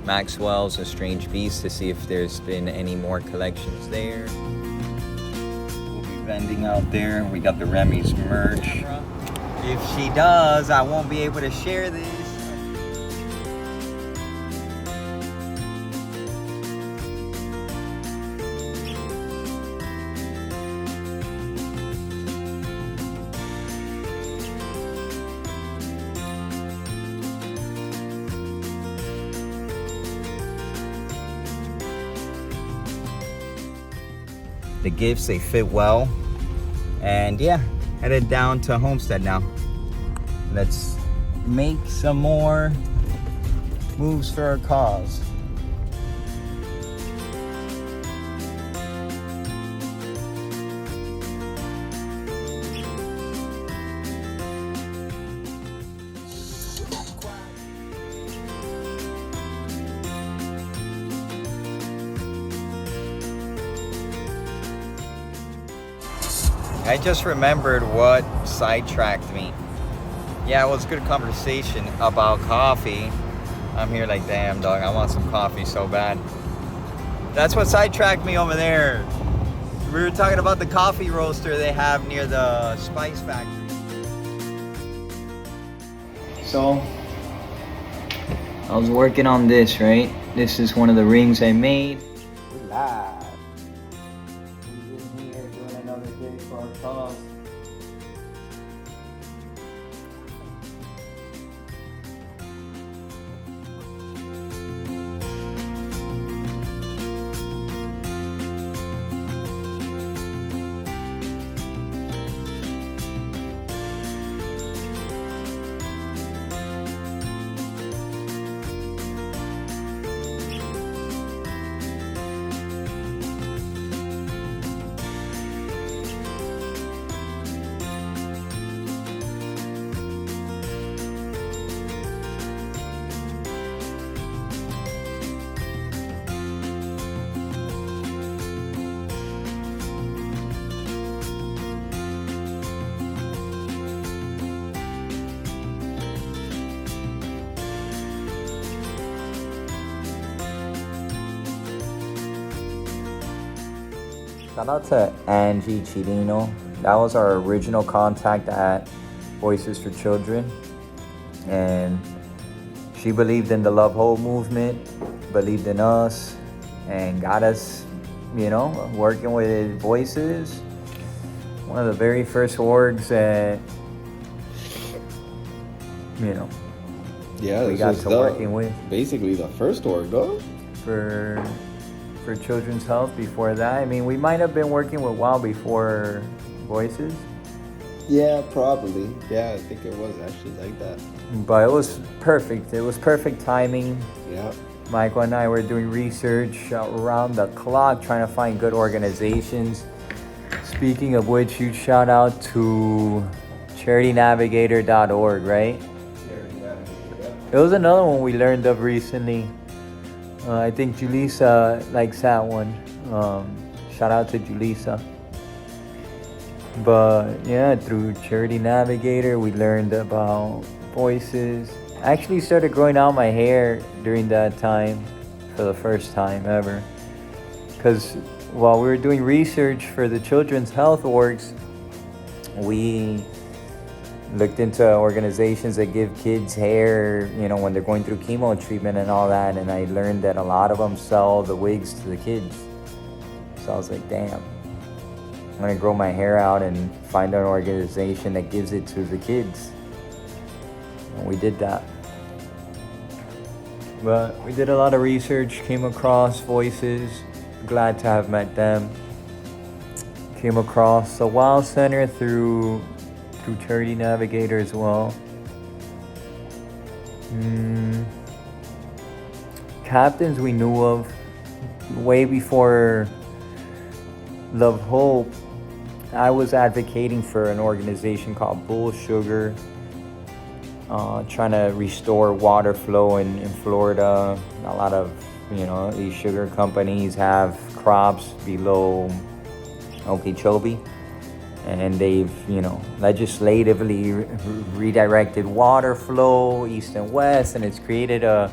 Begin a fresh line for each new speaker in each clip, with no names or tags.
Maxwell's A Strange Beast to see if there's been any more collections there. We'll be vending out there. We got the Remy's merch. If she does, I won't be able to share this. The gifts, they fit well. And yeah, headed down to Homestead now. Let's make some more moves for our cause. I just remembered what sidetracked me. Yeah, it was a good conversation about coffee. I'm here like, damn, dog, I want some coffee so bad. That's what sidetracked me over there. We were talking about the coffee roaster they have near the Spice Factory. So, I was working on this, right? This is one of the rings I made. We're live. We're in here doing another day for our cause. Shout out to Angie Chirino. That was our original contact at Voices for Children. And she believed in the Love Whole movement, believed in us, and got us, working with Voices. One of the very first orgs that,
yeah,
we got to working with.
Basically the first org, though.
For Children's Health before that. I mean, we might have been working with WOW before Voices.
Yeah, probably. Yeah, I think it was actually like that.
But it was perfect. It was perfect timing.
Yeah.
Michael and I were doing research around the clock, trying to find good organizations. Speaking of which, huge shout out to charitynavigator.org, right?
Charity Navigator, yeah.
It was another one we learned of recently. I think Julissa likes that one. Shout out to Julissa. But yeah, through Charity Navigator, we learned about Voices. I actually started growing out my hair during that time for the first time ever. Because while we were doing research for the Children's Health orgs, we looked into organizations that give kids hair, when they're going through chemo treatment and all that. And I learned that a lot of them sell the wigs to the kids. So I was like, damn, I'm gonna grow my hair out and find an organization that gives it to the kids. And we did that. But we did a lot of research, came across Voices. Glad to have met them. Came across the WOW Center through Charity Navigator as well. Captains we knew of way before Love Hope. I was advocating for an organization called Bull Sugar, trying to restore water flow in Florida. A lot of these sugar companies have crops below Okeechobee. And they've, legislatively redirected water flow east and west, and it's created a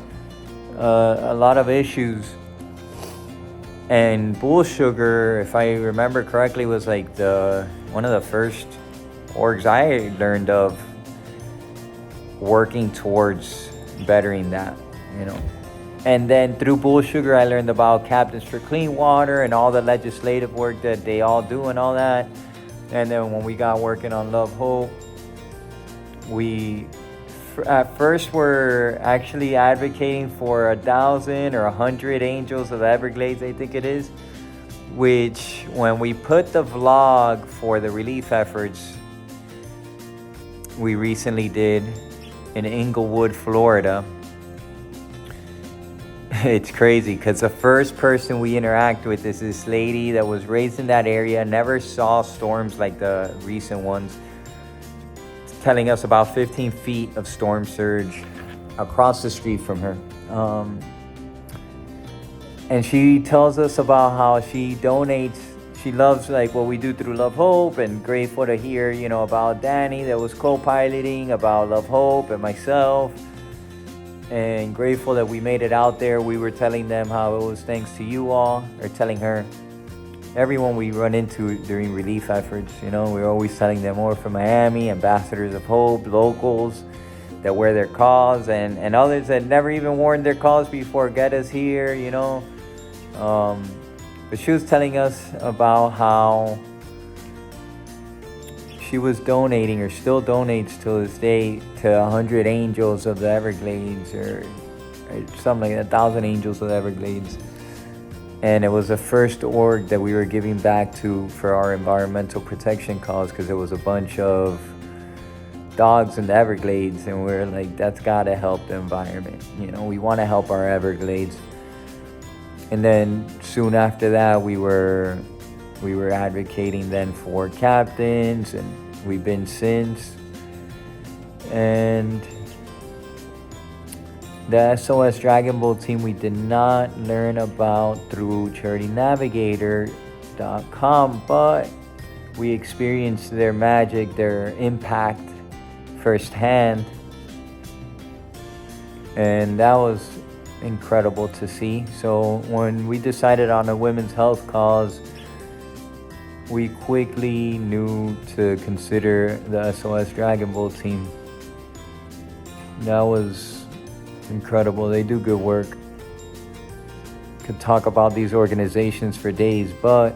a lot of issues. And Bull Sugar, if I remember correctly, was like one of the first orgs I learned of working towards bettering that, you know. And then through Bull Sugar, I learned about Captains for Clean Water and all the legislative work that they all do and all that. And then when we got working on Love Hope, we at first were actually advocating for 1,000 or 100 Angels of the Everglades, I think it is. Which, when we put the vlog for the relief efforts we recently did in Inglewood, Florida, it's crazy because the first person we interact with is this lady that was raised in that area, never saw storms like the recent ones, telling us about 15 feet of storm surge across the street from her. And she tells us about how she donates. She loves like what we do through Love Hope, and grateful to hear, you know, about Danny that was co-piloting about Love Hope and myself. And grateful that we made it out there. We were telling them how it was thanks to you all, or telling her, everyone we run into during relief efforts, you know, we're always telling them, more from Miami, ambassadors of hope, locals that wear their cause, and others that never even worn their cause before get us here, you know. But she was telling us about how she was donating, or still donates to this day, to 100 Angels of the Everglades, or something like 1,000 Angels of the Everglades. And it was the first org that we were giving back to for our environmental protection cause, because it was a bunch of dogs in the Everglades, and we're like, that's gotta help the environment. You know, we want to help our Everglades. And then soon after that, we were advocating then for captains, and we've been since. And the SOS Dragon Boat team we did not learn about through charitynavigator.com, but we experienced their magic, their impact firsthand. And that was incredible to see. So when we decided on a women's health cause, we quickly knew to consider the SOS Dragon Boat team. That was incredible. They do good work. Could talk about these organizations for days, but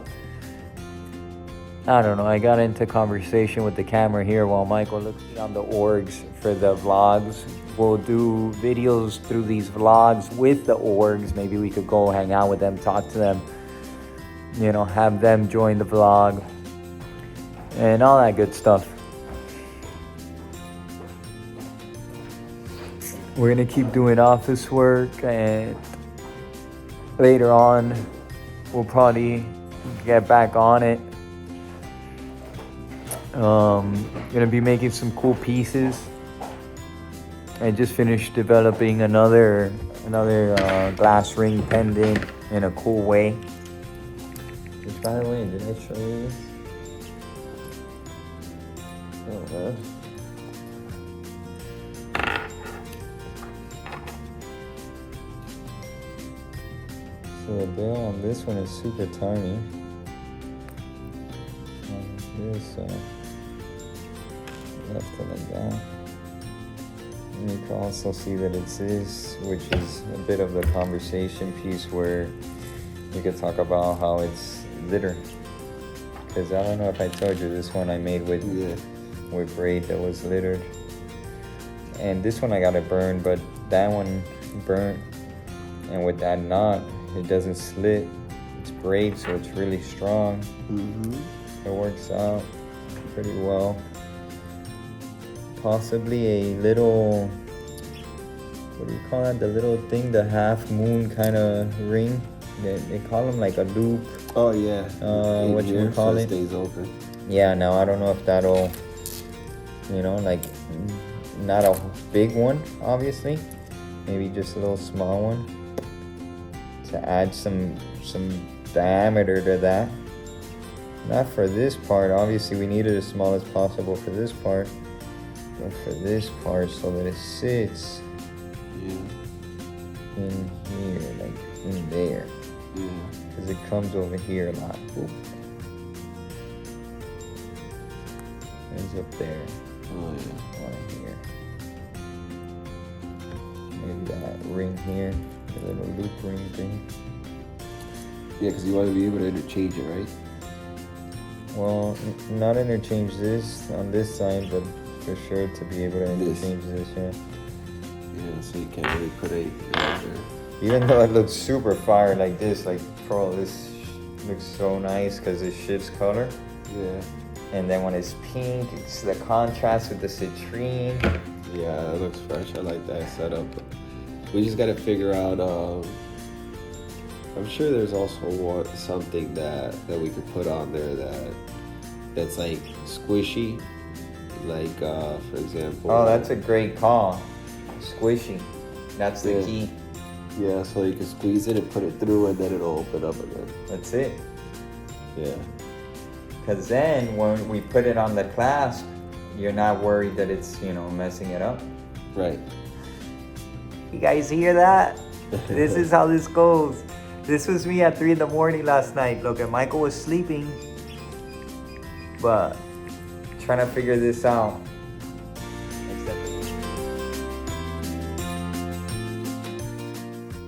I don't know. I got into conversation with the camera here while Michael looks on the orgs for the vlogs. We'll do videos through these vlogs with the orgs. Maybe we could go hang out with them, talk to them, you know, have them join the vlog and all that good stuff. We're gonna keep doing office work, and later on we'll probably get back on it. Gonna be making some cool pieces. I just finished developing another glass ring pendant in a cool way. Which, by the way, did I show you this? So the bill on this one is super tiny. This left it like that. And you can also see that it's this, which is a bit of the conversation piece where you could talk about how it's litter. Because I don't know if I told you, this one I made with braid that was littered. And this one I got it burned, but that one burnt. And with that knot, it doesn't slit. It's braid, so it's really strong. It works out pretty well. Possibly a little, what do you call that? The little thing, the half moon kind of ring. They call them like a loop.
Oh yeah.
What you call it?
Stays open.
Yeah. Now I don't know if that'll, you know, like not a big one, obviously. Maybe just a little small one to add some diameter to that. Not for this part. Obviously, we need it as small as possible for this part. But for this part, so that it sits.
Yeah.
in here, like in there.
Yeah.
Because it comes over here a lot. Oop. It's up there.
Oh yeah.
One here. Maybe that ring here. The little loop ring thing.
Yeah, because you want to be able to interchange it, right?
Well, not interchange this on this side, but for sure to be able to interchange this, yeah.
Yeah, so you can't really put anything out there.
Even though it looks super fire like this, like, bro, this looks so nice because it shifts color.
Yeah.
And then when it's pink, it's the contrast with the citrine.
Yeah, it looks fresh. I like that setup. We just gotta figure out. I'm sure there's also something that we could put on there that's like squishy, like for example.
Oh, that's a great call. Squishy. That's the key.
Yeah, so you can squeeze it and put it through, and then it'll open up again.
That's it.
Yeah.
Because then when we put it on the clasp, you're not worried that it's, messing it up.
Right.
You guys hear that? This is how this goes. This was me at 3 a.m. last night. Look, and Michael was sleeping, but trying to figure this out.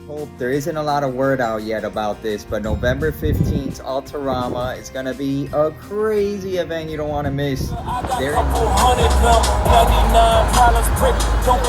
Hope there isn't a lot of word out yet about this, but November 15th, Altarama is gonna be a crazy event you don't want to miss. There.
$100 $99 brick. Don't